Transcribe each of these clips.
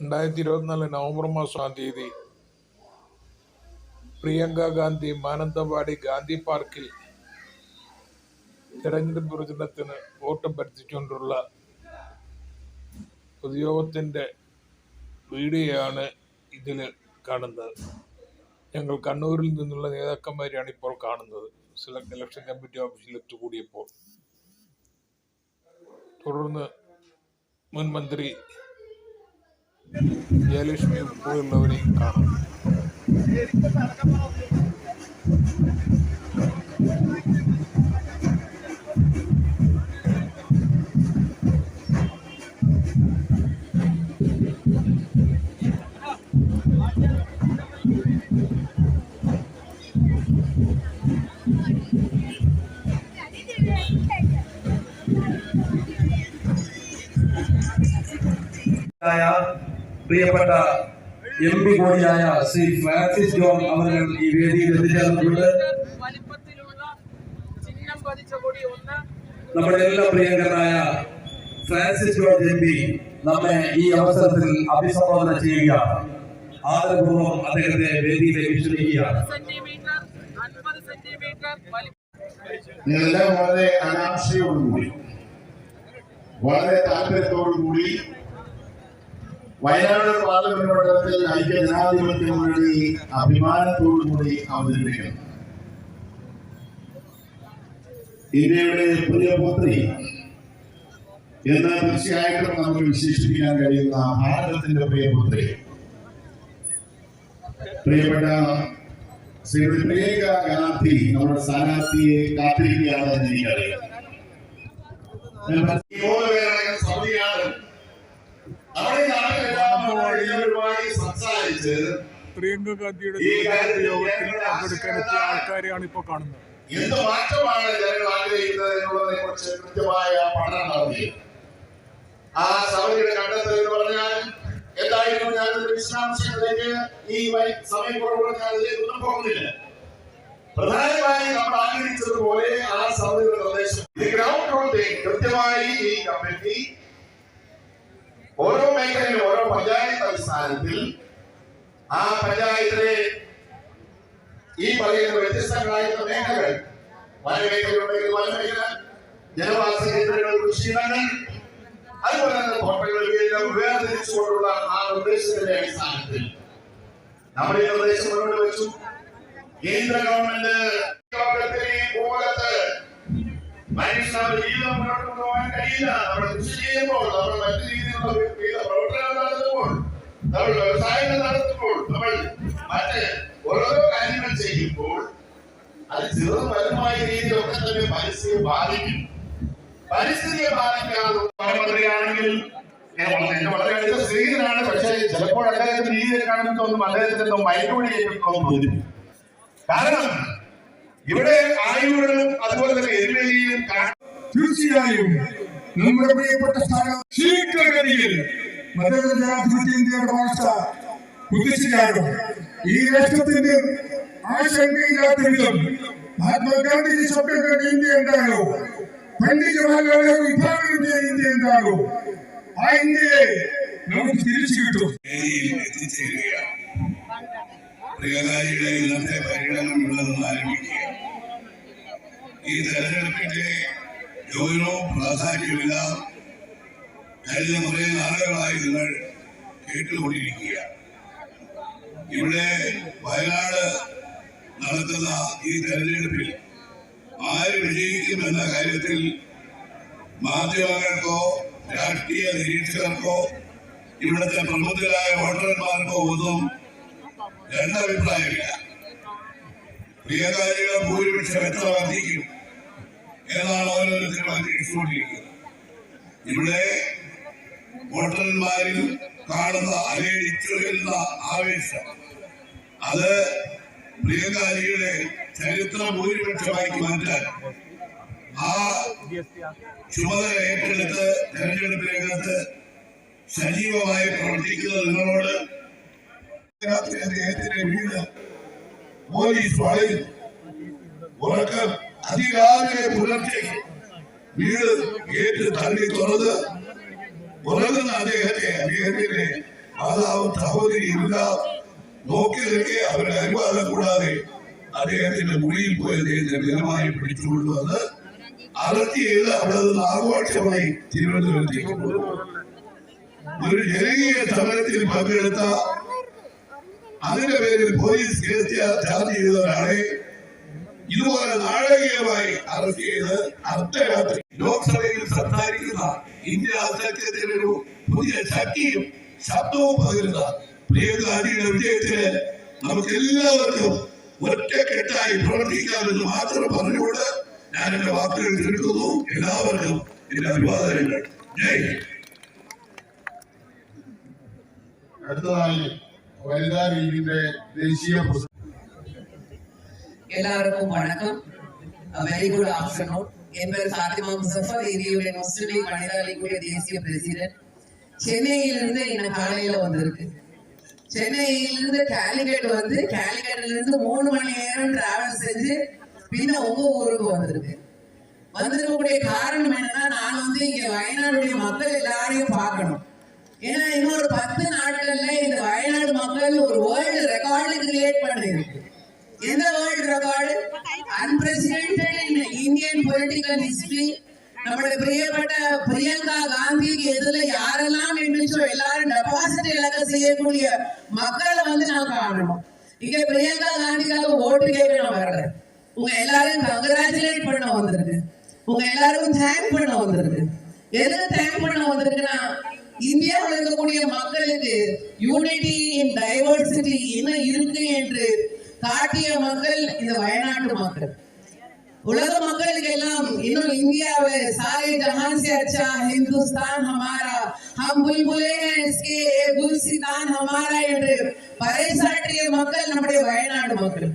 2024 November മാസം 1-ാം തീയതി പ്രിയങ്ക ഗാന്ധി മാനന്തവാടി ഗാന്ധി പാർക്കിൽ തെരഞ്ഞെടുപ്പ് പ്രചരണത്തിന് വോട്ട് അഭ്യർത്ഥിച്ചുകൊണ്ടുള്ള പൊതുയോഗത്തിൻ്റെ വീഡിയോയാണ് ഇതിൽ കാണുന്നത്. ഞങ്ങൾ കണ്ണൂരിൽ നിന്നുള്ള നേതാക്കന്മാരെയാണ് ഇപ്പോൾ കാണുന്നത്. സെലക്ട് ഇലക്ഷൻ കമ്മിറ്റി ഓഫീസിൽ എത്തുകൂടിയപ്പോൾ തുടർന്ന് മുൻ മന്ത്രി ജയലക്ഷ്മി ഉൾപ്പെടെയുള്ളവരെയും കാണാം. പ്രിയപ്പെട്ട MP കൂടിയായ ശ്രീ ഫ്രാൻസിസ് ജോൺ അവർ ഈ വേദിയിൽ എത്തിച്ചേർന്നിട്ടുണ്ട്. നമ്മുടെ എല്ലാ പ്രിയങ്കരായ ഫ്രാൻസിസ് ജോൺ MP നമ്മെ ഈ അവസരത്തിൽ അഭിസംബോധന ചെയ്യുകയാണ്. ആദരപൂർവ്വം അദ്ദേഹത്തെ വേദിയിലേക്ക് ക്ഷണിക്കുകയാണ്. നിങ്ങളെല്ലാം വളരെ ആകാംക്ഷയോടുകൂടി വളരെ താല്പര്യത്തോടുകൂടി വയനാട് പാർലമെന്റ് മണ്ഡലത്തിൽ ഐക്യ ജനാധിപത്യ മുന്നണി അഭിമാനത്തോടുകൂടി അവതരിപ്പിക്കുന്നു. ഇന്ത്യയുടെ പ്രിയപുത്രി എന്ന് തീർച്ചയായിട്ടും നമുക്ക് വിശേഷിപ്പിക്കാൻ കഴിയുന്ന ഭാരതത്തിന്റെ പ്രിയപുത്രി പ്രിയപ്പെട്ട ശ്രീമതി പ്രിയങ്ക ഗാന്ധി നമ്മുടെ സ്ഥാനാർത്ഥിയെ കാത്തിരിക്കുകയാണെന്ന് എനിക്കറിയാം. സംസാരിച്ച് പ്രിയങ്ക ഗാന്ധിയുടെ യോഗത്തിൽ പങ്കെടുക്കാനെത്തിയ ആൾക്കാരെയാണ് ഇപ്പോൾ കാണുന്നത്. എന്ത് മാറ്റമാണ് ജനങ്ങൾ ആഗ്രഹിക്കുന്നത് എന്നുള്ളതിനെ കുറിച്ച് കൃത്യമായ പഠനം നടത്തി ആ സഭയുടെ കണ്ടെത്തൽ എന്ന് പറഞ്ഞാൽ എന്തായിരുന്നു? ഞാനൊരു വിശദാംശങ്ങളിലേക്ക് ഈ സമയം കുറവുള്ള ഞാനിതൊന്നും പോകുന്നില്ല. പ്രധാനമായി നമ്മൾ ആഗ്രഹിച്ചതുപോലെ ആ സഭയുടെ നിർദ്ദേശം കൃത്യമായി ഈ കമ്മിറ്റി ഓരോ മേഖലയിലും ഓരോ പഞ്ചായത്ത് അടിസ്ഥാനത്തിൽ ആ പഞ്ചായത്തിലെ ഈ പറയുന്ന വ്യത്യസ്തങ്ങളായിട്ടുള്ള മേഖലകൾ വനമേഖലയുണ്ടെങ്കിൽ വനമേഖല, ജനവാസ കേന്ദ്രങ്ങൾ, കൃഷിയിടങ്ങൾ, അതുപോലെ തന്നെ തോട്ടങ്ങളിലെല്ലാം വേർതിരിച്ചുകൊണ്ടുള്ള ആ നിർദ്ദേശത്തിന്റെ അടിസ്ഥാനത്തിൽ നമ്മൾ ഈ നിർദ്ദേശം മുന്നോട്ട് വെച്ചു. കേന്ദ്ര ഗവൺമെന്റ് മനുഷ്യരുടെ ജീവിതം മുന്നോട്ട് കൊണ്ടുപോകാൻ കഴിയില്ല. നമ്മൾ കൃഷി ചെയ്യുമ്പോൾ, നമ്മൾ മറ്റു രീതിയിലുള്ള വിവിധ പ്രവർത്തനങ്ങൾ നടത്തുമ്പോൾ, നമ്മൾ വ്യവസായങ്ങൾ നടത്തുമ്പോൾ, നമ്മൾ മറ്റ് ഓരോരോ കാര്യങ്ങൾ ചെയ്യുമ്പോൾ അത് ചെറുതും വലുതുമായ രീതിയിലൊക്കെ തന്നെ പരിസ്ഥിതിയെ ബാധിക്കും. പരിസ്ഥിതിയെ ബാധിക്കാതെ മന്ത്രിയാണെങ്കിൽ എന്റെ വളരെ അടുത്ത സ്ത്രീധനാണ്. പക്ഷേ ചിലപ്പോൾ അദ്ദേഹത്തിന്റെ രീതിയിൽ കാണുന്നതൊന്നും അദ്ദേഹത്തിന്റെ മൈൻഡോടി തോന്നിപ്പിക്കും. കാരണം ഇവിടെ ആയുധങ്ങളും അതുപോലെ തന്നെ എരുമേലിയും തീർച്ചയായും നമ്മുടെ പ്രിയപ്പെട്ട സ്ഥാനം ശീഘ്രഗതിയിൽ മതജനാധിപത്യ ഇന്ത്യയുടെ വളർച്ച കുതിച്ചുചാടും. ഈ രാഷ്ട്രത്തിന്റെ ആശങ്കയില്ലാത്ത വിധം മഹാത്മാഗാന്ധിജി സ്വപ്നം കണ്ട ഇന്ത്യ എന്താണോ, പണ്ഡിറ്റ് ജവഹർലാൽ നെഹ്റു വിഭാവനം ചെയ്ത ഇന്ത്യ എന്താണോ, ആ ഇന്ത്യയെ നമുക്ക് തിരിച്ചു കിട്ടും. പ്രിയങ്കാജിയുടെ ഇന്നത്തെ പര്യടനം ഇവിടെ നിന്ന് ആരംഭിക്കുക. ഈ തെരഞ്ഞെടുപ്പിന്റെ ഗൗരവവും പ്രാധാന്യമെല്ലാം കഴിഞ്ഞ കുറേ നാളുകളായി നിങ്ങൾ കേട്ടുകൊണ്ടിരിക്കുക. ഇവിടെ വയനാട് നടത്തുന്ന ഈ തെരഞ്ഞെടുപ്പിൽ ആര് വിജയിക്കുമെന്ന കാര്യത്തിൽ മാധ്യമങ്ങൾക്കോ രാഷ്ട്രീയ നിരീക്ഷകർക്കോ ഇവിടുത്തെ പ്രമുഖരായ വോട്ടർമാർക്കോ ഒന്നും രണ്ടഭിപ്രായമില്ല. പ്രിയങ്കാജിയുടെ ഭൂരിപക്ഷം എത്ര വർദ്ധിക്കും എന്നാണ് ഓരോരുത്തരും അന്വേഷിച്ചുകൊണ്ടിരിക്കുന്നത്. ഇവിടെ വോട്ടർമാരിൽ കാണുന്ന അലയടിച്ചുയരുന്ന ആവേശം അത് പ്രിയങ്കാജിയുടെ ചരിത്ര ഭൂരിപക്ഷമാക്കി മാറ്റാൻ ആ ചുമതല ഏറ്റെടുത്ത് തെരഞ്ഞെടുപ്പ് രംഗത്ത് സജീവമായി പ്രവർത്തിക്കുന്ന നിങ്ങളോട് അദ്ദേഹത്തിന്റെ വീട് പോലീസ് വളയും. ഉറക്കം അതിരാവിലെ പുലർച്ചയ്ക്ക് വീട് ഗേറ്റ് തള്ളി തുറന്ന് ഉറങ്ങുന്ന അദ്ദേഹത്തിന്റെ മാതാവും സഹോദരിയും എല്ലാം നോക്കി നിൽക്കെ അവരുടെ അനുവാദം കൂടാതെ അദ്ദേഹത്തിന്റെ മുറിയിൽ പോയി അദ്ദേഹത്തെ ബലമായി പിടിച്ചുകൊണ്ടുവന്ന് അറസ്റ്റ് ചെയ്ത് അവിടെ നിന്ന് ആഘോഷമായി തിരുവനന്തപുരത്തേക്ക് കൊണ്ടുപോകും. ഒരു ജനകീയ സമരത്തിൽ പങ്കെടുത്ത അതിന്റെ പേരിൽ പോലീസ് കേസ് ചാർജ് ചെയ്ത ഒരാളെ ഇതുപോലെ നാടകീയമായി അറസ്റ്റ് ചെയ്ത് അർദ്ധരാത്രി ലോക്സഭയിൽ സംസാരിക്കുന്ന ഇന്ത്യ സഖ്യത്തിന് ഒരു പുതിയ ശക്തിയും ശബ്ദവും പകരുന്ന പ്രിയങ്കാജിയുടെ വിജയത്തിന് നമുക്ക് എല്ലാവർക്കും ഒറ്റക്കെട്ടായി പ്രവർത്തിക്കാമെന്ന് മാത്രം പറഞ്ഞുകൊണ്ട് ഞാൻ എന്റെ വാക്കുകൾ ചുരുക്കുന്നു. എല്ലാവർക്കും എന്റെ അഭിവാദനങ്ങൾ. ജയ്. അടുത്തതായി വനിതാ ലീഗിന്റെ ദേശീയ எல்லாருக்கும் வணக்கம். Very good afternoon. என் பேர் ஃபாத்திமா முசஃபர், இந்திய முஸ்லிம் லீக் வனிதா லீக்குடைய தேசிய பிரசிடென்ட். சென்னையிலிருந்து இன்னும் காலையில வந்திருக்கு. சென்னையிலிருந்து கேலிகட் வந்து கேலிகட்ல இருந்து 3 மணி நேரம் டிராவல் செஞ்சு பின்ன உங்க ஊருக்கு வந்திருக்கு. வந்திருக்கக்கூடிய காரணம் என்னன்னா, நான் வந்து இங்க வயநாடுடைய மக்கள் எல்லாரையும் பார்க்கணும். ஏன்னா இன்னொரு 10 நாட்கள்ல இந்த வயநாடு மக்கள் ஒரு வேர்ல்டு ரெக்கார்டு கிரியேட் பண்ணிருக்கு. எந்த world record? Unprecedented in Indian political history. நம்மளுடைய பிரியப்பட்ட பிரியங்கா காந்திக்கு எதிர யாரெல்லாம் நின்றுச்சோ எல்லாரும் டெபாசிட் இழக்க செய்யக்கூடிய மக்களை வந்து நான் காணணும். இங்க பிரியங்கா காந்திக்காக ஓட்டு கேட்க நான் வரல. உங்க எல்லாரும் கங்க்ராச்சுலேட் பண்ண வந்திருக்கு. உங்க எல்லாருக்கும் தேங்க் பண்ண வந்திருக்கு. எதுக்கு தேங்க் பண்ண வந்திருக்குன்னா, இந்தியாவில் இருக்கக்கூடிய மக்களுக்கு யூனிட்டி இன் டைவர்சிட்டி இன்னும் இருக்கு என்று காட்டிய மக்கள் இந்த வயநாட்டு மக்கள். உலக மக்களுக்கு எல்லாம் இன்னும் இந்தியாவை सारे जहां से अच्छा हिंदुस्तान हमारा, हम बुलबुले हैं इसके गुलसितान हमारा என்று பறைசாற்றிய மக்கள் நம்முடைய வயநாடு மக்கள்.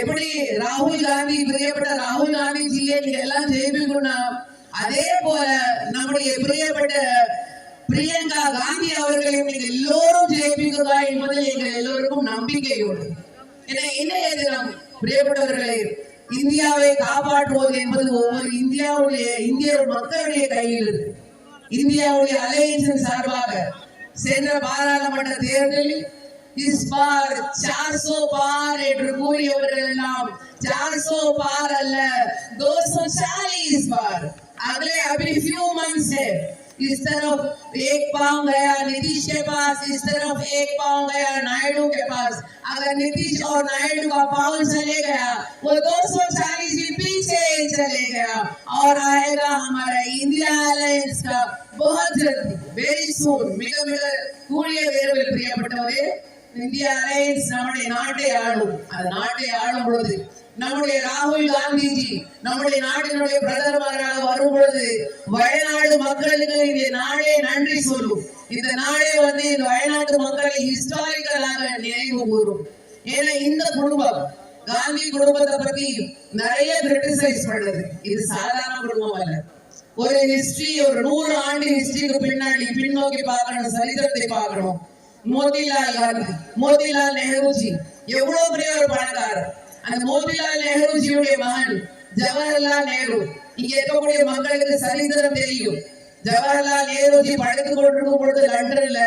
எப்படி ராகுல் காந்தி பிரியப்பட்ட ராகுல் காந்தி ஜியை நீங்க எல்லாம் ஜெயிப்பிக்கணும், அதே போல நம்முடைய பிரியப்பட்ட பிரியங்கா காந்தி அவர்களையும் நீங்க எல்லோரும் ஜெயிப்பிக்குதா என்பதில் எங்கள் எல்லோருக்கும் நம்பிக்கை உண்டு. ஏன்னா இன்றைய தினம் பிரியப்பட்டவர்களை இந்தியாவை காப்பாற்றுவது என்பது ஒவ்வொரு இந்திய மக்களுடைய கையில் இருக்கு. இந்தியாவுடைய அலையன்ஸின் சார்பாக சென்ற பாராளுமன்ற தேர்தலில் इस बार 400 पार என்று கூறியவர்கள் எல்லாம் 400 पार அல்ல, 240 पार. अगले अभी few months है. इस तरफ एक पांव गया नीतीश के पास, इस तरफ एक पांव गया नायडू के पास. अगर नीतीश और नायडू का पांव चले गया, वो 240 भी पीछे चले गया और आएगा हमारा इंडिया अलायंस का बहुत जल्दी, वेरी सून. मिग मिग கூடிய வேறுவில் பிரியப்பட்டவரே, இந்திய அலையன்ஸ் நம்முடைய நாட்டை ஆளும். அது நாட்டை ஆளும் பொழுது நம்முடைய ராகுல் காந்திஜி நம்முடைய நாட்டினுடைய பிரதமராக வரும் பொழுது வயநாடு மக்களுக்கு இந்த நாடே நன்றி சொல்லும். இந்த நாடே வந்து இந்த வயநாட்டு மக்களை ஹிஸ்டாரிக்கலாக நினைவு கூறும். ஏன்னா இந்த குடும்பம் காந்தி குடும்பத்தை பத்தி நிறைய கிரிட்டிசைஸ் பண்ணுது. இது சாதாரண குடும்பம் அல்ல. ஒரு ஹிஸ்டரி, ஒரு 100 ஆண்டு ஹிஸ்டரிக்கு பின்னாடி பின்னோக்கி பார்க்கணும், சரித்திரத்தை பார்க்கணும். மோதிலால் காந்தி, மோதிலால் நேருஜி எவ்வளவு பெரிய ஒரு பணக்காரர். அந்த மோதிலால் நேருஜியுடைய மகன் ஜவஹர்லால் நேரு, இங்க இருக்கக்கூடிய மக்களுக்கு சரித்திரம் தெரியும். ஜவஹர்லால் நேருஜி படுத்துக் கொண்டிருக்கும் பொழுது லண்டன்ல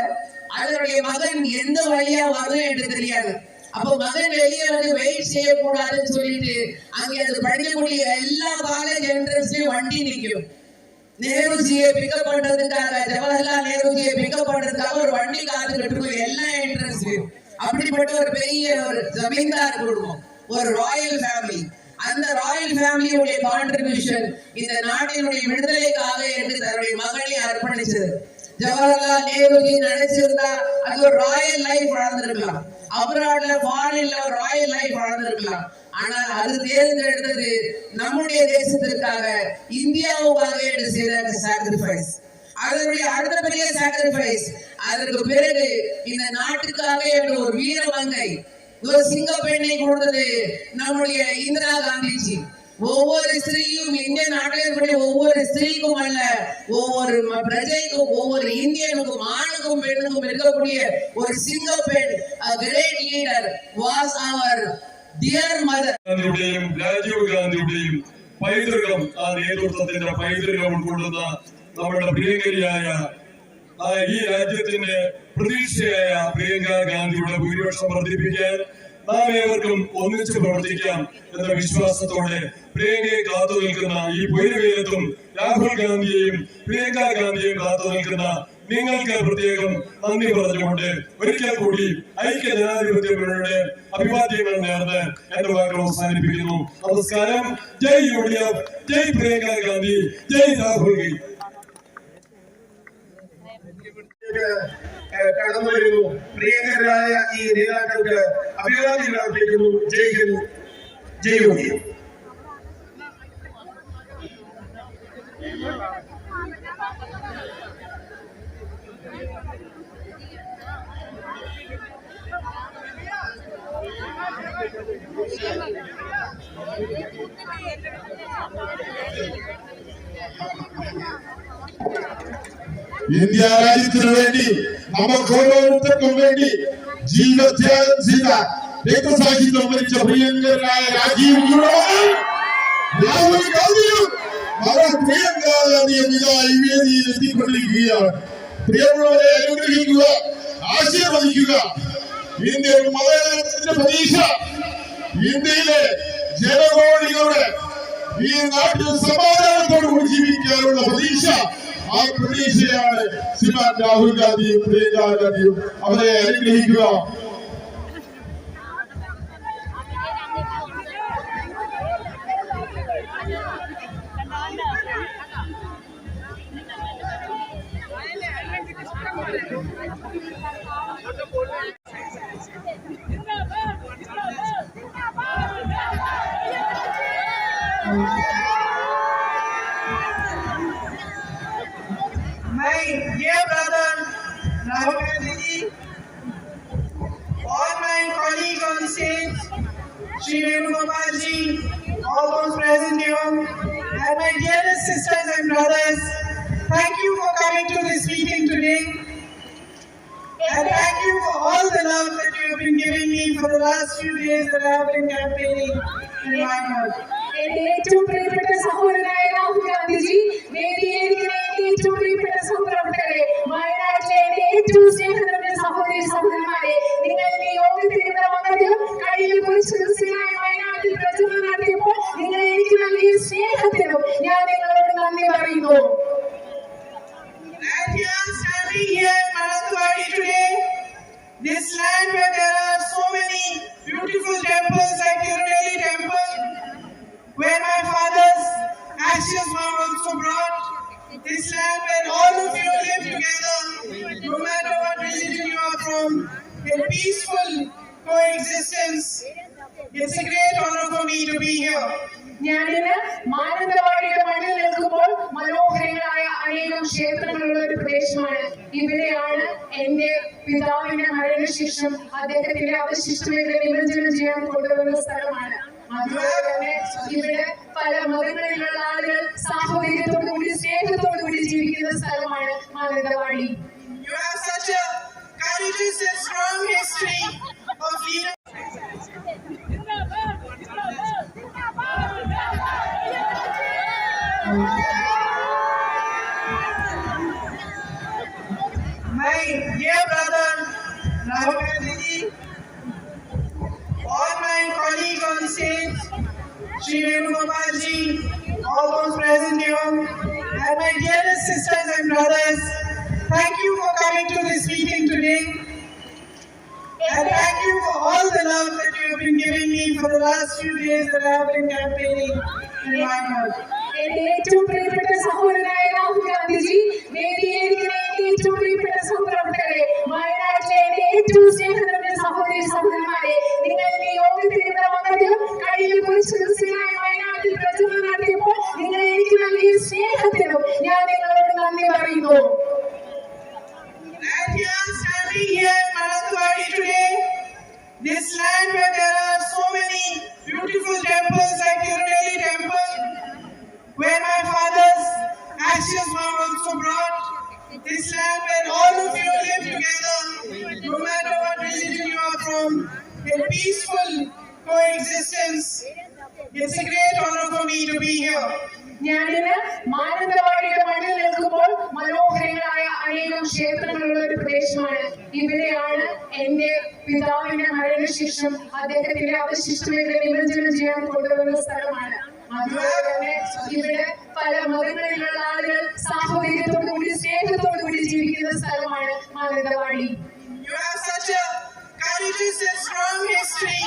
அதனுடைய மகன் எந்த வழியா வரும் என்று தெரியாது. அப்போ மகன் வெளியே வந்து வெயிட் செய்யக்கூடாதுன்னு சொல்லிட்டு அங்கே அது படிக்கக்கூடிய எல்லா காலேஜ் என்ட்ரன்ஸ்லயும் வண்டி நிற்கும். நேருஜியை பிக்கப் பண்றதுக்காக, ஜவஹர்லால் நேருஜியை பிக்கப் பண்றதுக்காக ஒரு வண்டி காத்துக்கிட்டு இருக்கும் எல்லா என்ட்ரன்ஸ்லயும். அப்படிப்பட்ட ஒரு பெரிய ஒரு ஜமீன்தார் குடும்பம், ஒரு ராயல் ஃபேமிலி. அந்த ராயல் ஃபேமிலியுடைய கான்ட்ரிபியூஷன் இந்த நாட்டினுடைய விடுதலைக்காக என்று தன்னுடைய மகளை அர்ப்பணிச்சது. ஜவஹர்லால் நேருஜி நினைச்சிருந்தா அது ஒரு ராயல் லைஃப் வாழ்ந்திருக்கலாம், அப்ராட்ல ஃபாரின்ல ஒரு ராயல் லைஃப் வாழ்ந்திருக்கலாம். ஆனால் அது தேர்ந்தெடுத்தது நம்முடைய தேசத்திற்காக, இந்தியாவுக்காக என்று செய்த சாக்ரிஃபைஸ். அதனுடைய அடுத்த பெரிய சாக்ரிஃபைஸ், அதற்கு பிறகு இந்த நாட்டுக்காக என்று ஒரு வீரமங்கை, ஒரு சிங்க பெண்ணை கொடுத்தது நம்முடைய இந்திரா காந்திஜி. ஒவ்வொரு ஸ்திரீயும் இந்திய நாட்டில் இருக்கக்கூடிய ஒவ்வொரு ஸ்திரீக்கும் அல்ல, ஒவ்வொரு பிரஜைக்கும், ஒவ்வொரு இந்தியனுக்கும், ஆணுக்கும் பெண்ணுக்கும் இருக்கக்கூடிய ஒரு சிங்க பெண், a great leader was our dear mother. ഗാന്ധിയുടെയും Rajeev ഗാന്ധിയുടെയും പൈതൃകം, ആ നേതൃത്വത്തിന്റെ പൈതൃകം ഉൾക്കൊള്ളുന്ന നമ്മുടെ പ്രിയങ്കരിയായ ഈ രാജ്യത്തിന്റെ പ്രതീക്ഷയായ പ്രിയങ്ക ഗാന്ധിയുടെ ഭൂരിപക്ഷം വർദ്ധിപ്പിക്കാൻ നാം ഏവർക്കും ഒന്നിച്ച് പ്രവർത്തിക്കാം എന്ന വിശ്വാസത്തോടെ പ്രിയങ്കയെ കാത്തു നിൽക്കുന്ന ഈ പൊരുവേലത്തും രാഹുൽ ഗാന്ധിയെയും പ്രിയങ്ക ഗാന്ധിയെയും കാത്തു നിൽക്കുന്ന നിങ്ങൾക്ക് പ്രത്യേകം നന്ദി പറഞ്ഞുകൊണ്ട് ഒരിക്കൽ കൂടി ഐക്യ ജനാധിപത്യ മുന്നണിയുടെ അഭിവാദ്യങ്ങൾ നേർന്ന് എന്റെ വാക്കുകൾ അവസാനിപ്പിക്കുന്നു. നമസ്കാരം. ജയ് UDF, ജയ് പ്രിയങ്ക ഗാന്ധി, ജയ് രാഹുൽ ഗാന്ധി. കടന്നു വരുന്നു. പ്രിയങ്കരായ ഈ നേതാക്കൾക്ക് അഭിവാദ്യങ്ങൾ അർപ്പിക്കുന്നു. ജയ് ഹിന്ദ്, ജയ് UDF. ഇന്ത്യ രാജ്യത്തിനു വേണ്ടി നമുക്ക് ഓരോരുത്തർക്കും വേണ്ടി ജീവത്യാഗം ചെയ്ത രക്തസാക്ഷിത്വം വരിച്ച പ്രിയങ്കരനായ രാഹുൽ ഗാന്ധിയും പ്രിയങ്ക ഗാന്ധിയും ഇതായി വേദിയിൽ എത്തിക്കൊണ്ടിരിക്കുകയാണ്. പ്രിയമുള്ളവരെ അനുഗ്രഹിക്കുക, ആശീർവദിക്കുക. ഇന്ത്യൻ മതേതരത്വത്തിന്റെ പ്രതീക്ഷ, ഇന്ത്യയിലെ ജനകോടികളുടെ ഈ നാട്ടിൽ സമാധാനത്തോടുകൂടി ജീവിക്കാനുള്ള പ്രതീക്ഷ, ആ പ്രതീക്ഷയാണ് ശ്രീമാൻ രാഹുൽ ഗാന്ധിയും പ്രിയങ്ക ഗാന്ധിയും. അവരെ അനുഗ്രഹിക്കുക. My dear brother Rahul Gandhi, all my colleagues on the stage, Shri Venugopal ji, all those present here, and my dearest sisters and brothers, thank you for coming to this meeting today. And thank you for all the love that you have been giving me for the last few days that I have been campaigning in my heart. എന്റെ ഏറ്റവും പ്രിയപ്പെട്ട സഹോദരനായ രാഹുൽ ഗാന്ധിജി, വേദിയിലിരിക്കുന്ന എന്റെ ഏറ്റവും പ്രിയപ്പെട്ട സഹപ്രവർത്തകരെ, വയനാട്ടിലെ എന്റെ ഏറ്റവും സ്നേഹനിറഞ്ഞ സഹോദരി സഹോദരന്മാരെ, നിങ്ങൾ ഈ യോഗത്തിന് ഇവിടെ വന്നത് കഴിഞ്ഞ കുറച്ച് ദിവസങ്ങളായി വയനാട്ടിൽ പ്രചരണം നടത്തിയപ്പോൾ നിങ്ങൾ എനിക്ക് നൽകിയ സ്നേഹത്തിനും ഞാൻ നിങ്ങളോട് നന്ദി പറയുന്നു. And here, standing here in Marathuwadi today, this land where there are so many beautiful temples like Tirunelli Temple, where my father's ashes were also brought, this land where all of you live together, no matter what religion you are from, in peaceful coexistence. It's a great honor for me to be here. ഞാനിന്ന് മാനന്തവാടിയുടെ മണ്ണിൽ നിൽക്കുമ്പോൾ മനോഹരങ്ങളായ അനേകം ക്ഷേത്രങ്ങളുള്ള ഒരു പ്രദേശമാണ്. ഇവിടെയാണ് എന്റെ പിതാവിന്റെ മരണശേഷം അദ്ദേഹത്തിന്റെ അവശിഷ്ടങ്ങളെ നിമജ്ജനം ചെയ്യാൻ കൊണ്ടുവന്ന സ്ഥലമാണ്. അതുപോലെ തന്നെ ഇവിടെ പല മതങ്ങളിലുള്ള ആളുകൾ സാഹോദര്യത്തോടുകൂടി സ്നേഹത്തോടുകൂടി ജീവിക്കുന്ന സ്ഥലമാണ് Mananthavady. You have such a courageous and strong history of freedom. My dear brother Rahul Gandhi, all my colleagues on the stage, Shri Venugopal ji, all those present here, and my dearest sisters and brothers, thank you for coming to this meeting today. And thank you for all the love that you have been giving me for the last few days that I have been campaigning in my heart. എന്റെ ഏറ്റവും പ്രിയപ്പെട്ട സഹോദരനായ രാഹുൽ ഗാന്ധിജി, വേദിയിലിരിക്കുന്ന എന്റെ ഏറ്റവും പ്രിയപ്പെട്ട സഹപ്രവർത്തകരെ, വയനാട്ടിലെ എന്റെ ഏറ്റവും സ്നേഹനിറഞ്ഞ സഹോദരി സഹോദരന്മാരെ, നിങ്ങൾ ഈ യോഗത്തിന് ഇവിടെ വന്നത് കഴിഞ്ഞ കുറച്ച് ദിവസങ്ങളായി വയനാട്ടിൽ പ്രചരണം നടത്തിയപ്പോൾ നിങ്ങൾ എനിക്ക് നൽകിയ സ്നേഹത്തിനും ഞാൻ നിങ്ങളോട് നന്ദി പറയുന്നു. And here, standing here in Marathuwadi today, this land where there are so many beautiful temples like Tirunelli Temple, where my father's ashes were also brought, this land where all of you live together, no matter what religion you are from, in peaceful coexistence. It's a great honor for me to be here. ഞാനിന്ന് മാനന്തവാടിയുടെ മണ്ണിൽ നിൽക്കുമ്പോൾ മനോഹരങ്ങളായ അനേകം ക്ഷേത്രങ്ങൾ പ്രദേശമാണ്. ഇവിടെയാണ് എന്റെ പിതാവിന്റെ മരണശേഷം അദ്ദേഹത്തിന്റെ അവശിഷ്ടങ്ങളെ നിമജ്ജനം ചെയ്യാൻ കൊണ്ടുവന്ന സ്ഥലമാണ്. അതുപോലെ തന്നെ ഇവിടെ പല മതങ്ങളിലുള്ള ആളുകൾ സാഹോദര്യത്തോടുകൂടി സ്നേഹത്തോടുകൂടി ജീവിക്കുന്ന സ്ഥലമാണ് Mananthavady. You have such a courageous and strong history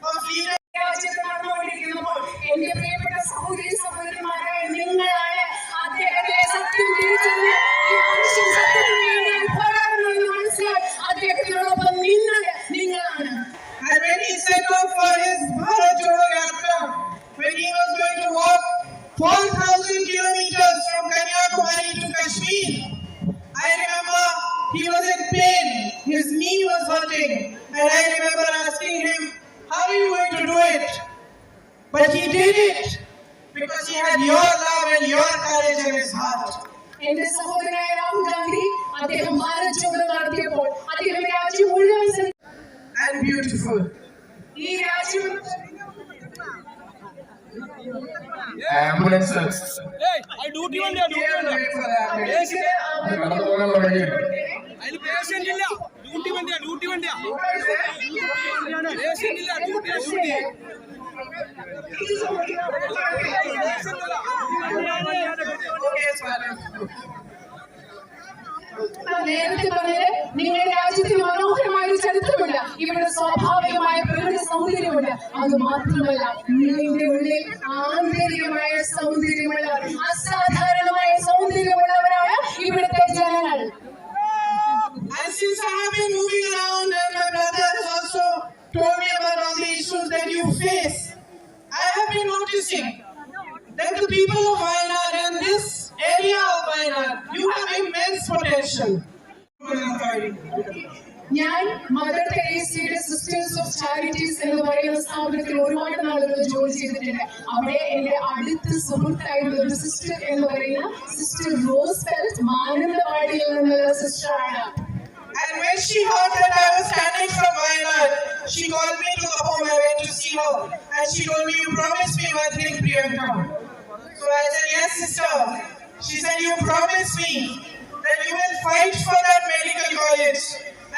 of leadership. രാജ്യത്ത് നടന്നുകൊണ്ടിരിക്കുമ്പോൾ എന്റെ പ്രിയപ്പെട്ട സഹോദരി സഹോദരന്മാരായ നിങ്ങളാണ് അദ്ദേഹത്തെ സത്യം തിരിച്ചറിഞ്ഞ് ഈ മനുഷ്യൻ സത്യത്തിന് വേണ്ടി പോരാടുന്നതെന്ന് മനസ്സിലായി അദ്ദേഹത്തിനോടൊപ്പം നിങ്ങളാണ്. And when he set off for his Bharat Jodo Yatra, when he was going to walk 4,000 kilometers from Kanyakumari to Kashmir, I remember he was in pain, his knee was hurting, and I remember asking him, how are you going to do it? But he did it because he had your love and your courage in his heart. എന്റെ സഹോദരനായ രാഹുൽ ഗാന്ധി അദ്ദേഹം ഭാരത് ജോഡോ നടത്തിയപ്പോൾ അദ്ദേഹം രാജ്യം മുഴുവൻ and beautiful. ഈ രാജ്യം ambulance നേരത്തെ പറഞ്ഞത് നിങ്ങളുടെ രാജ്യത്ത് മനോഹരമായ ഒരു ചരിത്രമുണ്ട്. ഇവിടെ സ്വാഭാവികമായ പ്രകൃതി സൗന്ദര്യമുണ്ട്. അത് മാത്രമല്ല നിങ്ങളുടെ ഉള്ളിൽ ആന്തരികമായ സൗന്ദര്യമുള്ളവർ, അസാധാരണമായ സൗന്ദര്യമുള്ളവരാണ് ഇവിടുത്തെ ജനങ്ങൾ. And since I have been moving around and my brother has also told me about all the issues that you face, I have been noticing that the people of Wayanad and this area of Wayanad, you have immense potential. ഞാൻ mother തെരേസയുടെ sisters of charities എന്ന് പറയുന്ന സ്ഥാപനത്തിൽ ഒരുപാട് നാളുകൾ ജോലി ചെയ്തിട്ടുണ്ട്. അവിടെ എന്റെ അടുത്ത സുഹൃത്തായിട്ടുള്ള ഒരു സിസ്റ്റർ എന്ന് പറയുന്ന സിസ്റ്റർ റോസ്ബെൽറ്റ് മാനന്തവാടിയിൽ നിന്നുള്ള സിസ്റ്ററാണ്. And when she heard that I was standing from Wayanad, she called me to the home. I went to see her, and she told me, you promised me one thing, Priyanka. So I said, yes, sister. She said, you promised me that you will fight for that medical college,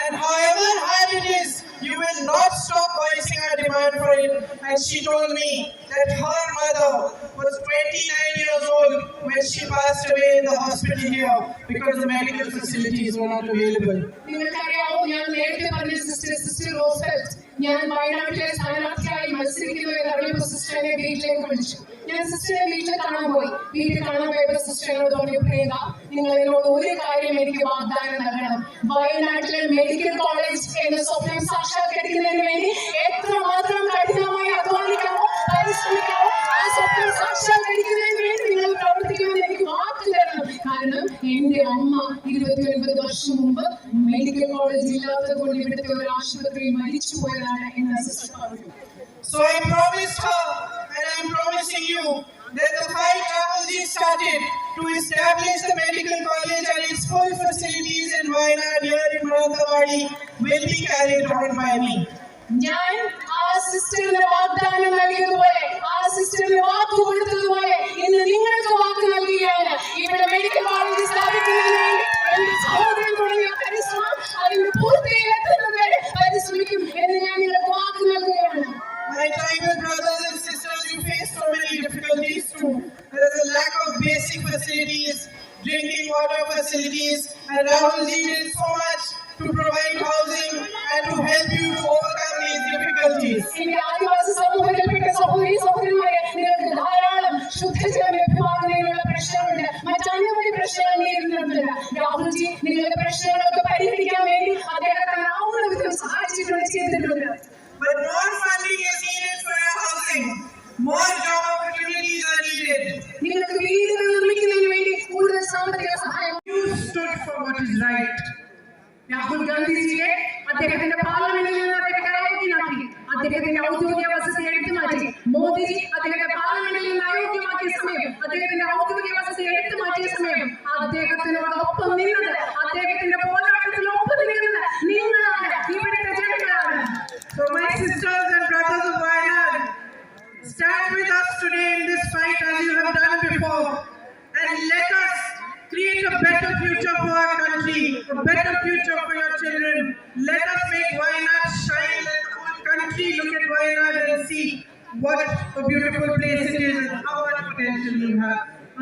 and however hard it is, you will not stop voicing our demand for it. And she told me that her mother was 29 years old when she passed away in the hospital here because the medical facilities were not available. നിങ്ങൾക്കറിയാമോ, ഞാൻ നേരത്തെ പറഞ്ഞ sister റോസ്ബെൽറ്റ് ഞാൻ വയനാട്ടിലെ സ്ഥാനാർത്ഥിയായി മത്സരിക്കുന്നു എന്ന് അറിയുമ്പോൾ സിസ്റ്ററിനെ വീട്ടിലേക്ക് വിളിച്ചു. ഞാൻ സിസ്റ്ററെ വീട്ടിൽ കാണാൻ പോയി. വീട്ടിൽ കാണാൻ പോയപ്പോൾ സിസ്റ്ററിനോട് പറഞ്ഞു, പ്രിയങ്ക, നിങ്ങൾ എന്നോട് ഒരു കാര്യം എനിക്ക് വാഗ്ദാനം നൽകണം. വയനാട്ടിലെ മെഡിക്കൽ കോളേജ് എന്ന സ്വപ്നം സാക്ഷാത്കരിക്കുന്നതിന് വേണ്ടി എത്രമാത്രം കഠിനമായി അധ്വാനിക്കാമോ, പരിശ്രമിക്കാമോ, ആ സ്വപ്നം സാക്ഷാത്കരിക്കുന്നതിന് വേണ്ടി നിങ്ങൾ പ്രവർത്തിക്കുമെന്ന് എനിക്ക് വാക്ക് തരണം. കാരണം എന്റെ അമ്മ 29 വർഷം മുമ്പ് മെഡിക്കൽ കോളേജ് ഇല്ലാത്തത് കൊണ്ട് ഇവിടുത്തെ ഒരു ആശുപത്രിയിൽ മരിച്ചു പോയതാണ് എന്ന് സിസ്റ്റർ പറഞ്ഞു. So I promised her, and I am promising you, that the fight Rahulji started to establish the medical college and its full facilities in Wayanad here in Mananthavadi will be carried on by me. ഞാൻ ആ സിസ്റ്ററിന് വാഗ്ദാനം നൽകിയതുപോലെ, ആ സിസ്റ്ററിന് വാക്ക് കൊടുത്തതുപോലെ ഇന്ന് നിങ്ങൾക്ക് വാക്ക് നൽകുകയാണ്. ഇവിടെ medical college സ്ഥാപിക്കുന്നതിന് വേണ്ടി എന്റെ സഹോദരൻ തുടങ്ങിയ പരിശ്രമം അതിന്റെ പൂർത്തിയിലെത്തുന്നത് വരെ പരിശ്രമിക്കും എന്ന് ഞാൻ നിങ്ങൾക്ക് വാക്ക് നൽകുകയാണ്. My tribal brothers and sisters, you face so many difficulties too. There is a lack of basic facilities, drinking water facilities, and Rahulji did so much to provide housing and to help you to overcome these difficulties. എന്റെ ആദിവാസി സമൂഹത്തിൽപ്പെട്ട സഹോദരി സഹോദരന്മാരെ, നിങ്ങൾക്ക് ധാരാളം ശുദ്ധജലം ലഭ്യമാകുന്നതിനുള്ള പ്രശ്നമുണ്ട്. മറ്റനവധി പ്രശ്നങ്ങൾ നേരിടുന്നുണ്ട്. രാഹുൽജി നിങ്ങളുടെ പ്രശ്നങ്ങളൊക്കെ പരിഹരിക്കാൻ വേണ്ടി അദ്ദേഹത്തിനാവുന്ന വിധം ചെയ്തിട്ടുണ്ട്. But more funding is needed for your housing. More job opportunities are needed. നിങ്ങൾക്ക് വീടുകൾ നിർമ്മിക്കുന്നതിന് വേണ്ടി കൂടുതൽ സാമ്പത്തിക സഹായം. You stood for what is right. Rahul ഗാന്ധിജിയെ അദ്ദേഹത്തിന്റെ പാർലമെന്റിൽ നിന്ന് അദ്ദേഹത്തെ അയോഗ്യനാക്കി. അദ്ദേഹത്തിന്റെ ഔദ്യോഗിക വസതി എടുത്തു മാറ്റി. മോദിജി അദ്ദേഹത്തെ പാർലമെന്റിൽ നിന്ന് അയോഗ്യമാക്കിയ സമയം, അദ്ദേഹത്തിന്റെ ഔദ്യോഗിക വസതി എടുത്തു മാറ്റിയ സമയം അദ്ദേഹത്തിനോടൊപ്പം നിന്നത്, അദ്ദേഹത്തിന്റെ പോരാട്ടത്തിനൊപ്പം നിന്നത് നിങ്ങളാണ്, ഇവിടുത്തെ ജനങ്ങളാണ്. So my sisters and brothers of Wayanad, stand with us today in this fight as you have done before, and let us create a better future for our country, a better future for your children. Let us make Wayanad shine. Let the whole country look at Wayanad and see what a beautiful place it is and how much potential you have.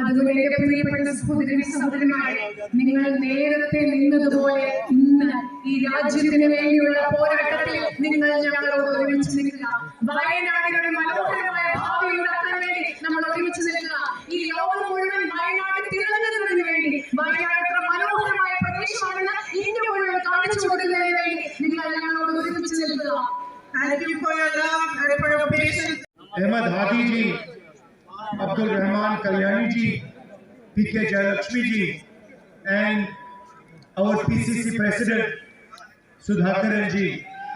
അതുകൊണ്ട് എന്റെ പ്രിയപ്പെട്ട സഹോദരി സഹോദരന്മാരെ, നിങ്ങൾ നേരത്തെ നിന്നതുപോലെ ഇന്ന് ഈ രാജ്യത്തിന് വേണ്ടിയുള്ള പോരാട്ടത്തിൽ നിങ്ങൾ ഞങ്ങളോട് ഒരുമിച്ച് നിൽക്കുക. വയനാടിന്റെ മനോഹരമായ ഭാവി ഉണ്ടാക്കാൻ വേണ്ടി നമ്മൾ ഒരുമിച്ച് നിൽക്കുക. ഈ ലോകം മുഴുവൻ വയനാട് തിളങ്ങുന്നതിന് വേണ്ടി, വയനാട് മനോഹരമായ പ്രദേശമാണെന്ന് ഇന്ത്യ മുഴുവൻ കാണിച്ചു കൊടുക്കുന്നതിന് വേണ്ടി നിങ്ങൾ ഞങ്ങളോട് ഒരുമിച്ച് നിൽക്കുക. Thank you for your love and for your patience. Ahmad Hadi ji, Abdul Rahman Kalyani ji, PK Jayalakshmi ji, and our PCC President Sudhakaran ji.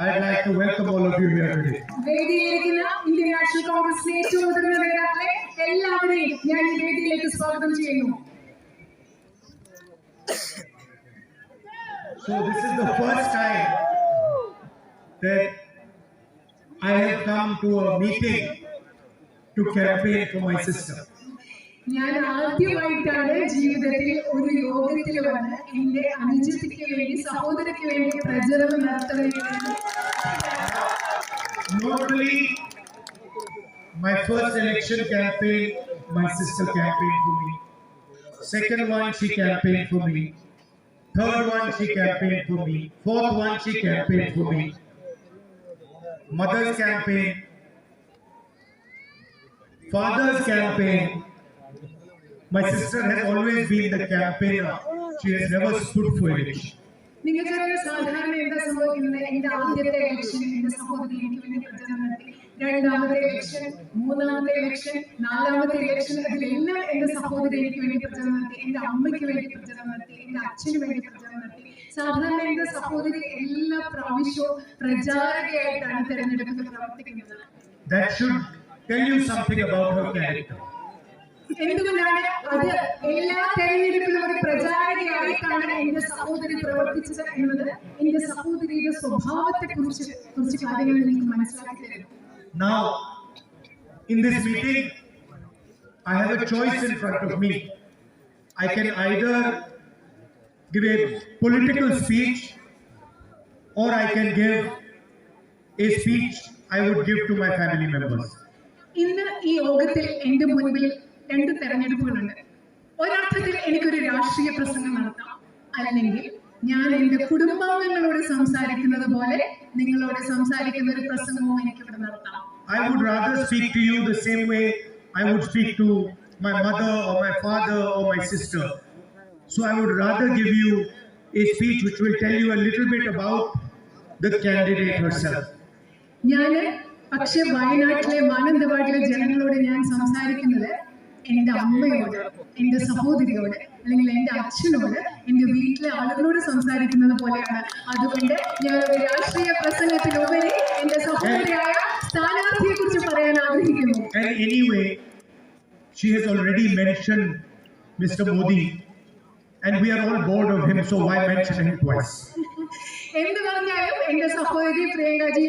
I'd like to welcome all of you here today. വേദിയിലിരിക്കുന്ന ഇന്ത്യൻ നാഷണൽ കോൺഗ്രസിലെ ഏറ്റവും മുതിർന്ന നേതാക്കളെ എല്ലാവരെയും ഞാൻ ഈ വേദിയിലേക്ക് സ്വാഗതം ചെയ്യുന്നു. So this is the first time that I have come to a meeting to campaign for my sister. ഞാൻ ആദ്യമായിട്ടാണ് ജീവിതത്തിൽ ഒരു യോഗത്തിൽ വന്ന് എന്റെ അനുജത്തിക്ക് വേണ്ടി, സഹോദരിക്ക് വേണ്ടി പ്രചരണം നടത്തുന്നത്. Normally, my first election campaign, my sister campaigned for me. Second one, she campaigned for me. Third one, she campaigned for me. Fourth one, she campaigned for me. Mother's campaign, father's campaign. My sister has always been the campaigner. She has never stood for election. നിങ്ങൾക്കറിയാം സാധാരണ എന്താ സംഭവിക്കുന്നത്? എന്റെ ആദ്യത്തെ election എന്റെ സഹോദരി എനിക്ക് വേണ്ടി പ്രചരണം നടത്തി. രണ്ടാമത്തെ ഇലക്ഷൻ, മൂന്നാമത്തെ ഇലക്ഷൻ, നാലാമത്തെ ഇലക്ഷൻ, അതിലെല്ലാം എന്റെ സഹോദരി എനിക്ക് വേണ്ടി പ്രചരണം നടത്തി. എന്റെ അമ്മയ്ക്ക് വേണ്ടി പ്രചരണം നടത്തി. എന്റെ അച്ഛന് വേണ്ടി പ്രചരണം നടത്തി. സാധാരണ എന്റെ സഹോദരി എല്ലാ പ്രാവശ്യവും പ്രചാരകയായിട്ടാണ് തെരഞ്ഞെടുപ്പിൽ പ്രവർത്തിക്കുന്നത്. That should tell you something about her character. എന്തുകൊണ്ടാണ് അത്? എല്ലാ തെരഞ്ഞെടുപ്പിലും ഒരു പ്രചാരകയായിട്ടാണ് എന്റെ സഹോദരി പ്രവർത്തിച്ചത് എന്നത് എന്റെ സഹോദരിയുടെ സ്വഭാവത്തെ കുറിച്ച് കാര്യങ്ങൾ എനിക്ക് മനസ്സിലാക്കി തരുന്നു. Now, in this meeting, I have a choice in front of me. I can either give a political speech or I can give a speech I would give to my family members. ഇന്ന് ഈ യോഗത്തിൽ എന്റെ മുൻപിൽ രണ്ട് തെരഞ്ഞെടുപ്പുകളുണ്ട്. ഒരർത്ഥത്തിൽ എനിക്കൊരു രാഷ്ട്രീയ പ്രസംഗം നടത്താം, അല്ലെങ്കിൽ ഞാൻ എന്റെ കുടുംബാംഗങ്ങളോട് സംസാരിക്കുന്നത് പോലെ നിങ്ങളോട് സംസാരിക്കുന്ന ഒരു പ്രസംഗവും എനിക്ക് ഇവിടെ നടത്താം. I would rather speak to you the same way I would speak to my mother or my father or my sister. So I would rather give you a speech which will tell you a little bit about the candidate herself. ഞാൻ പക്ഷെ വയനാട്ടിലെ മാനന്തവാടിയിലെ ജനങ്ങളോട് ഞാൻ സംസാരിക്കുന്നത് എന്റെ അമ്മയോട്, എന്റെ സഹോദരിയോട്, അല്ലെങ്കിൽ എന്റെ അച്ഛനോട്, എന്റെ വീട്ടിലെ ആളുകളോട് സംസാരിക്കുന്നത് പോലെയാണ്. അതുകൊണ്ട് ഞാൻ ഒരു രാഷ്ട്രീയ പ്രസംഗത്തിലുപരി എന്റെ സഹോദരിയായ സ്ഥാനാർത്ഥിയെ കുറിച്ച് പറയാൻ ആഗ്രഹിക്കുന്നു. And anyway, she has already mentioned Mr. Modi, and we are all bored of him, so why mention him twice? എന്ത് പറഞ്ഞാലും എന്റെ സഹോദരി പ്രിയങ്കാജി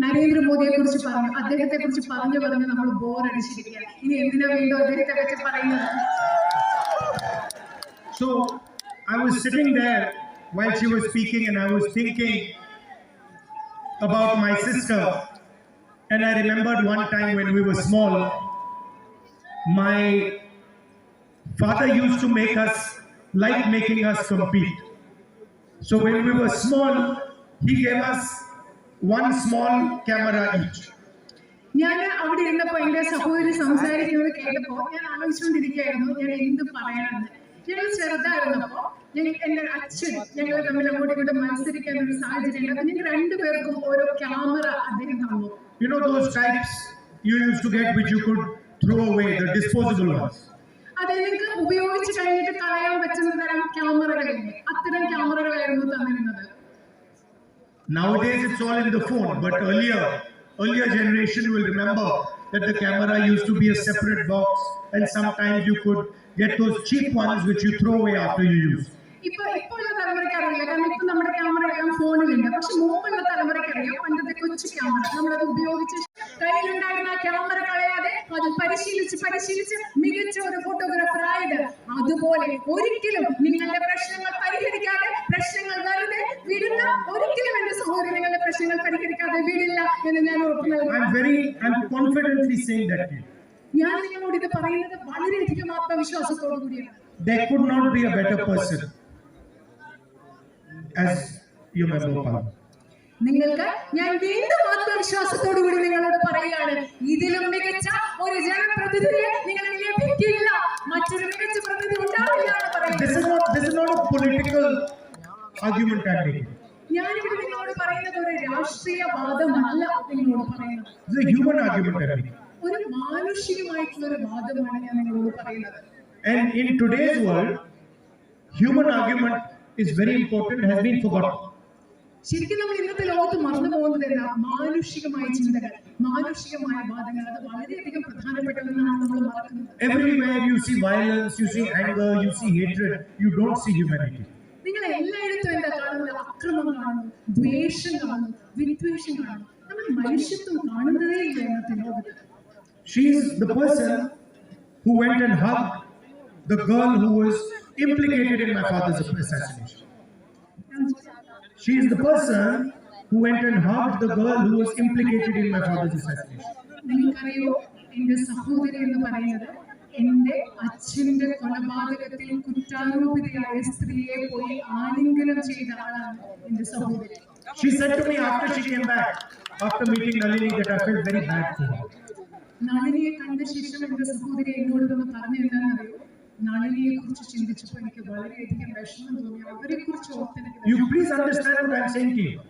നരേന്ദ്രമോദിയെ കുറിച്ച് പറഞ്ഞു, അദ്ദേഹത്തെ കുറിച്ച് പറഞ്ഞ് നമ്മൾ ബോറടിച്ചിരിക്കുക. ഇനി എന്തിനാ വീണ്ടും അദ്ദേഹത്തെ പറ്റി പറയുന്നത്? So I was sitting there while she was speaking, and I was thinking about my sister, and I remembered one time when we were small, my father used to make us like making us compete. So when we were small, he gave us one small camera each. ഞാൻ അവിടെ ഇരുന്നപ്പോ എന്റെ സഹോദരി സംസാരിക്കുന്നത് കേട്ടപ്പോ ഞാൻ ആലോചിച്ചുകൊണ്ടിരിക്കുകയായിരുന്നു ഞാൻ എന്ത് പറയാനെന്ന്. ഞങ്ങൾ ചെറുതായിരുന്നപ്പോ എന്റെ അച്ഛൻ ഞങ്ങൾ തമ്മിൽ അങ്ങോട്ടും ഇങ്ങോട്ടും മത്സരിക്കാൻ ഒരു സാഹചര്യം. അപ്പൊ ഞങ്ങൾ രണ്ടുപേർക്കും ഓരോ ക്യാമറ അദ്ദേഹം തന്നു. You know those types you used to get which you could throw away, the disposable ones. അത് എനിക്ക് ഉപയോഗിച്ച് കഴിഞ്ഞിട്ട് കളയാൻ പറ്റുന്ന തരം ക്യാമറകളില്ലേ, അത്തരം ക്യാമറകളായിരുന്നു തന്നിരുന്നത്. Nowadays it's all in the phone, but earlier generation will remember that the camera used to be a separate box, and sometimes you could get those cheap ones which you throw away after you use. ഇപ്പോഴുള്ള തലമുറയ്ക്ക് അറിയില്ല, കാരണം ഇപ്പൊ നമ്മുടെ camera എല്ലാം ഫോണിലുണ്ട്. പക്ഷെ മുമ്പുള്ള തലമുറയ്ക്ക് അറിയാം പണ്ടത്തെ കൊച്ചു ക്യാമറ നമ്മളത് ഉപയോഗിച്ച് കയ്യിലുണ്ടായിരുന്ന ആ ക്യാമറ കളയാതെ അത് പരിശീലിച്ച് മികച്ച ഒരു ഫോട്ടോഗ്രാഫർ ആയത്. അതുപോലെ ഒരിക്കലും നിങ്ങളുടെ പ്രശ്നങ്ങൾ പരിഹരിക്കാതെ, പ്രശ്നങ്ങൾ വെറുതെ വിടുന്ന ഒരിക്കലും എന്റെ സഹോദരി നിങ്ങളുടെ പ്രശ്നങ്ങൾ പരിഹരിക്കാതെ വീടില്ല എന്ന് ഞാൻ ഉറപ്പ് നൽകുന്നു. I'm confidently saying that. ഞാൻ നിങ്ങളോട് ഇത് പറയുന്നത് വളരെയധികം ആത്മവിശ്വാസത്തോടു കൂടിയാണ്. There could not be a better person as your member of parliament. നിങ്ങൾക്ക് ഞാൻ വീണ്ടും ആത്മവിശ്വാസത്തോടു കൂടി നിങ്ങളോട് പറയുകയാണ്, ഇതിലും മികച്ച ഒരു ജനപ്രതിനിധിയെ നിങ്ങൾക്ക് ലഭിക്കില്ല, മറ്റൊരു മികച്ച പ്രതിനിധി ഉണ്ടാവില്ല എന്ന് പറയുന്നത്. This is not a political argument I'm making. ഞാനിവിടെ നിങ്ങളോട് പറയുന്നത് ഒരു രാഷ്ട്രീയ വാദമല്ല നിങ്ങളോട് പറയുന്നത്. It's a human argument I'm making. ഒരു മാനുഷികമായിട്ടുള്ള ഒരു വാദമാണ് ഞാൻ നിങ്ങളോട് പറയുന്നത്. And in today's world, human argument is very important, has been forgotten. ശരിക്കും നമ്മൾ ഇന്നത്തെ ലോകത്ത് മറന്നു പോകുന്നത് എന്താ? മാനുഷികമായ ചിന്തകൾ, മാനുഷികമായ വാദങ്ങൾ, അത് വളരെയധികം പ്രധാനപ്പെട്ടതെന്നാണ് നമ്മൾ മറക്കുന്നത്. Everywhere you see violence, you see anger, you see hatred, you don't see humanity. നിങ്ങൾ എല്ലായിടത്തും എന്താ കാണുന്നത്? അക്രമം കാണുന്നു, ദ്വേഷം കാണുന്നു, വിദ്വേഷം കാണുന്നു. നമ്മൾ മനുഷ്യത്വം കാണുന്നതേ ഇല്ല ഇന്നത്തെ ലോകത്ത്. She is the person who went and hugged the girl who was implicated in my father's assassination. She is the person who went and hugged the girl who was implicated in my father's assassination. നിങ്ങൾക്കറിയോ, എന്റെ സഹോദരി എന്ന് പറയുന്നത് എന്റെ അച്ഛന്റെ കൊലപാതകത്തിൽ കുറ്റാരോപിതയായ സ്ത്രീയെ പോയി ആലിംഗനം ചെയ്ത ആളാണ് എന്റെ സഹോദരി. She said to me after she came back, after meeting Nalini, that I felt very bad for her. നളിനിയെ കണ്ട ശേഷം എന്റെ സഹോദരി എന്നോട് പറഞ്ഞു എന്താണെന്നറിയോ? നളിനിയെ കുറിച്ച് ചിന്തിച്ചപ്പോൾ എനിക്ക് വളരെയധികം വിഷമം തോന്നി. അവരെ കുറിച്ച് ഓർത്തെനിക്ക്. You please understand what I'm saying to you.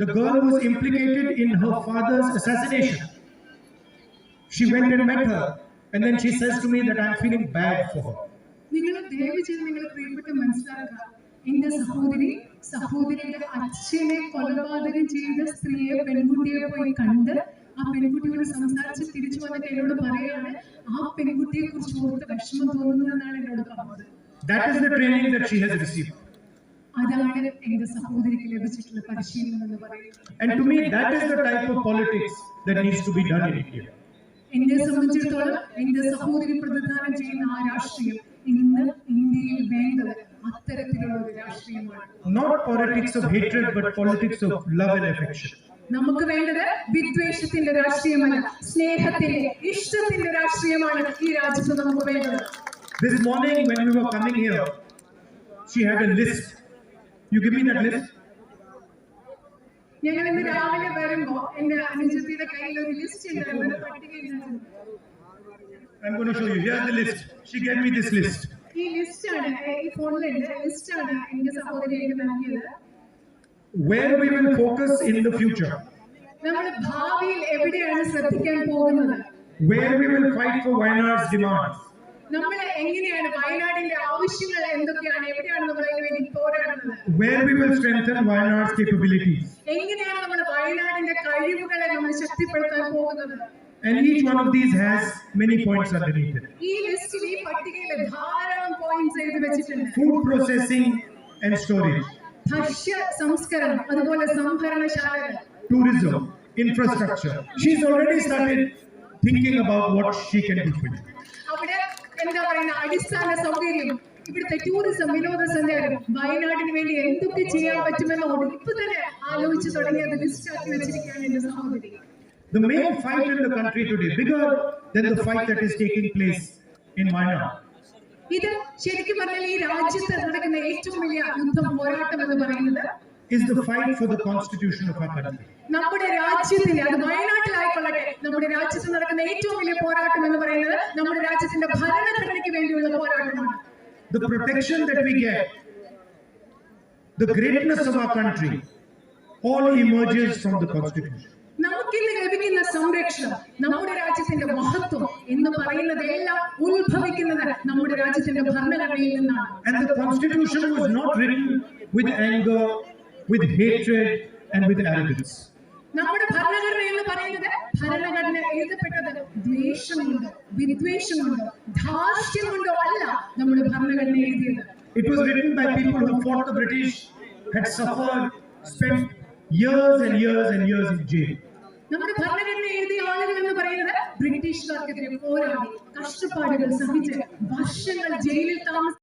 The girl was implicated in her father's assassination. She went and met her, and then she says to me that I'm feeling bad for her. നിങ്ങൾ ദയവ് ചെയ്ത് നിങ്ങൾ പ്രിയപ്പെട്ട മനസ്സിലാക്കുക, എന്റെ സഹോദരിയുടെ അച്ഛനെ കൊലപാതകം ചെയ്ത സ്ത്രീയെ, പെൺകുട്ടിയെ പോയി കണ്ട് ആ പെൺകുട്ടിയോട് സംസാരിച്ച് തിരിച്ചു വന്നിട്ട് എന്നോട് പറയാണ്, ആ പെൺകുട്ടിയെ കുറിച്ച് ഓർത്ത് വിഷമം തോന്നുന്നു എന്നാണ് എന്നോട് പറഞ്ഞത്. That is the training that she has received. അതാണ് എന്റെ സഹോദരിക്ക് ലഭിച്ചിട്ടുള്ള പരിശീലനം എന്ന് പറയുന്നത്. And to me, that is the type of politics that needs to be done in India. എന്നെ സംബന്ധിച്ചിടത്തോളം എന്റെ സഹോദരി പ്രതിദാനം ചെയ്യുന്ന ആ രാഷ്ട്രീയം ഇന്ന് ഇന്ത്യയിൽ വേണ്ടത് അത്തരത്തിലുള്ള ഒരു രാഷ്ട്രീയമാണ്. Not politics of hatred, but politics of love and affection. നമുക്ക് വേണ്ടത് വിദ്വേഷത്തിന്റെ രാഷ്ട്രീയമല്ല, സ്നേഹത്തിന്റെ, ഇഷ്ടത്തിന്റെ രാഷ്ട്രീയമാണ് ഈ രാജ്യത്ത് നമുക്ക് വേണ്ടത്. This morning when we were coming here, she had a list. You give me that list? ഞങ്ങൾ ഇന്ന് രാവിലെ വരുമ്പോ എന്റെ അനുജത്തിയുടെ കയ്യിൽ ഒരു ലിസ്റ്റ് ഉണ്ടായിരുന്നു, പട്ടിക ഉണ്ടായിരുന്നു. I'm going to show you. Here's the list. She gave me this list. ഈ ലിസ്റ്റാണ്, ഈ ഫോണിലുണ്ട് ലിസ്റ്റാണ് എന്റെ സഹോദരി എനിക്ക് നൽകിയത്. Where we will focus in the future. നമ്മൾ ഭാവിയിൽ എവിടെയാണ് ശ്രദ്ധിക്കാൻ പോകുന്നത്? Where we will fight for Wayanad's demands. നമ്മൾ എങ്ങനെയാണ് വയനാടിന്റെ ആവശ്യങ്ങൾ എന്തൊക്കെയാണ്, എവിടെയാണ് നമ്മൾ അതിനു വേണ്ടി പോരാടുന്നത്? Where we will strengthen Wayanad's capabilities. എങ്ങനെയാണ് നമ്മൾ വയനാടിന്റെ കഴിവുകളെ നമ്മൾ ശക്തിപ്പെടുത്താൻ പോകുന്നത്? And each one of these has many points underneath it. ഈ ലിസ്റ്റിൽ, ഈ പട്ടികയിൽ ധാരാളം പോയിന്റ്സ് എഴുതി വെച്ചിട്ടുണ്ട്. Food processing and storage. ഭക്ഷ്യ സംസ്കരണം, അതുപോലെ സംഭരണശാലകൾ, tourism, infrastructure. She's already started thinking about what she can do for you. അവിടെ എന്താ പറയുന്ന അടിസ്ഥാന സൗകര്യം, ഇവിടുത്തെ ടൂറിസം, വിനോദസഞ്ചാരം, വയനാടിന് വേണ്ടി എന്തൊക്കെ ചെയ്യാൻ പറ്റുമെന്ന് ഇപ്പൊ തന്നെ ആലോചിച്ച് തുടങ്ങിയത് ലിസ്റ്റ് ആക്കി വെച്ചിരിക്കുകയാണ് എന്റെ സഹോദരി. The main fight in the country today, bigger than the fight that is taking place in Wayanad. ഇത് ശരിക്കും പറഞ്ഞാൽ ഈ രാജ്യത്ത് നടക്കുന്ന ഏറ്റവും വലിയ യുദ്ധം, പോരാട്ടം എന്ന് പറയുന്നത് is the fight for the constitution of our country. നമ്മുടെ രാജ്യത്തിന്റെ, അത് വയനാട്ടിലായിക്കൊള്ളട്ടെ, നമ്മുടെ രാജ്യത്ത് നടക്കുന്ന ഏറ്റവും വലിയ പോരാട്ടം എന്ന് പറയുന്നത് നമ്മുടെ രാജ്യത്തിന്റെ ഭരണഘടനയ്ക്ക് വേണ്ടിയുള്ള പോരാട്ടമാണ്. The protection that we get, the greatness of our country, all emerges from the constitution. നമുക്കിന്ന് ലഭിക്കുന്ന സംരക്ഷണം, നമ്മുടെ രാജ്യത്തിന്റെ മഹത്വം എന്ന് പറയുന്നതെല്ലാം ഉത്ഭവിക്കുന്നത് നമ്മുടെ രാജ്യത്തിന്റെ ഭരണഘടനയിൽ നിന്നാണ്. And the constitution was not written with anger, with hatred and with arrogance. നമ്മുടെ ഭരണഘടന എന്ന് പറയുന്നത്, ഭരണഘടന എഴുതപ്പെട്ടത് ദ്വേഷം കൊണ്ട്, വിദ്വേഷം കൊണ്ട്, ധാർഷ്ട്യം കൊണ്ടോ അല്ല നമ്മുടെ ഭരണഘടന എഴുതിയത്. It was written by people who fought the British, had suffered, spent years and years and years in jail. നമ്മുടെ ഭരണഘടന എഴുതിയ ആളുകൾ എന്ന് പറയുന്നത് ബ്രിട്ടീഷുകാർക്കെതിരെ പോരാടി, കഷ്ടപ്പാടുകൾ സഹിച്ച് വർഷങ്ങൾ ജയിലിൽ താമസിച്ചു.